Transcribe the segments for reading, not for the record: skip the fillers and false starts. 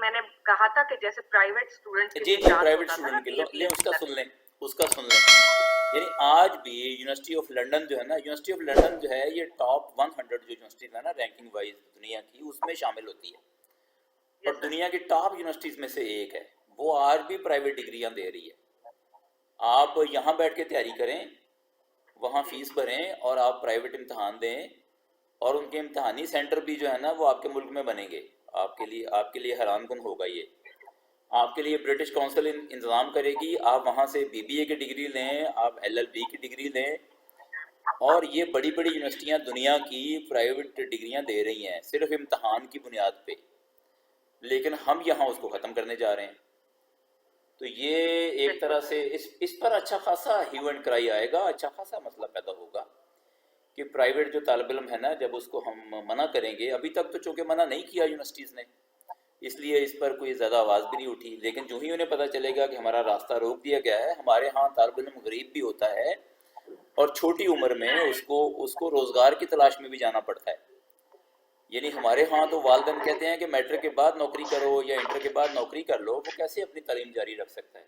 میں نے کہا تھا کہ جیسے پرائیویٹ اسٹوڈنٹ جی پرائیویٹ اسٹوڈنٹ کے لیں اس کا سن لیں یعنی آج بھی یونیورسٹی آف لنڈن جو ہے نا، یونیورسٹی آف لنڈن جو ہے یہ ٹاپ 100 جو یونیورسٹی ہے نا رینکنگ وائز دنیا کی، اس میں شامل ہوتی ہے اور دنیا کی ٹاپ یونیورسٹیز میں سے ایک ہے. وہ آج بھی پرائیویٹ ڈگریاں دے رہی ہے. آپ یہاں بیٹھ کے تیاری کریں، وہاں فیس بھریں اور آپ پرائیویٹ امتحان دیں، اور ان کے امتحانی سینٹر بھی جو ہے نا وہ آپ کے ملک میں بنیں گے. آپ کے لیے حیران کن ہوگا. یہ آپ کے لیے برٹش کونسل انتظام کرے گی، آپ وہاں سے BBA کی ڈگری لیں، آپ LLB کی ڈگری لیں، اور یہ بڑی بڑی یونیورسٹیاں دنیا کی پرائیویٹ ڈگریاں دے رہی ہیں صرف امتحان کی بنیاد پہ، لیکن ہم یہاں اس کو ختم کرنے جا رہے ہیں. تو یہ ایک طرح سے اس پر اچھا خاصا ہیو اینڈ کرائی آئے گا، اچھا خاصا مسئلہ پیدا ہوگا کہ پرائیویٹ جو طالب علم ہے نا، جب اس کو ہم منع کریں گے، ابھی تک تو چونکہ منع نہیں کیا یونیورسٹیز نے، اس لیے اس پر کوئی زیادہ آواز بھی نہیں اٹھی، لیکن جو ہی انہیں پتہ چلے گا کہ ہمارا راستہ روک دیا گیا ہے، ہمارے ہاں طالب علم غریب بھی ہوتا ہے اور چھوٹی عمر میں اس کو روزگار کی تلاش میں بھی جانا پڑتا ہے. یعنی ہمارے ہاں تو والدین کہتے ہیں کہ میٹرک کے بعد نوکری کرو یا انٹر کے بعد نوکری کر لو، وہ کیسے اپنی تعلیم جاری رکھ سکتا ہے؟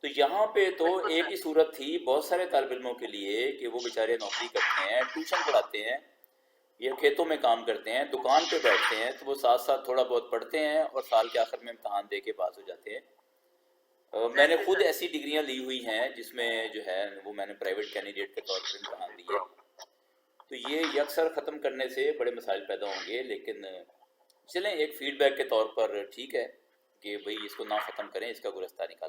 تو یہاں پہ تو ایک ہی صورت تھی بہت سارے طالب علموں کے لیے کہ وہ بیچارے نوکری کرتے ہیں، ٹیوشن پڑھاتے ہیں، یا کھیتوں میں کام کرتے ہیں، دکان پہ بیٹھتے ہیں، تو وہ ساتھ ساتھ تھوڑا بہت پڑھتے ہیں اور سال کے آخر میں امتحان دے کے پاس ہو جاتے ہیں. میں نے خود ایسی ڈگریاں لی ہوئی ہیں جس میں جو ہے وہ میں نے پرائیویٹ کینڈیڈیٹ کے طور پر امتحان دیے. تو یہ یکسر ختم کرنے سے بڑے مسائل پیدا ہوں گے، لیکن چلیں ایک فیڈ بیک کے طور پر ٹھیک ہے کہ بھئی اس کو نہ ختم کریں، اس کا گلستہ نکالیں.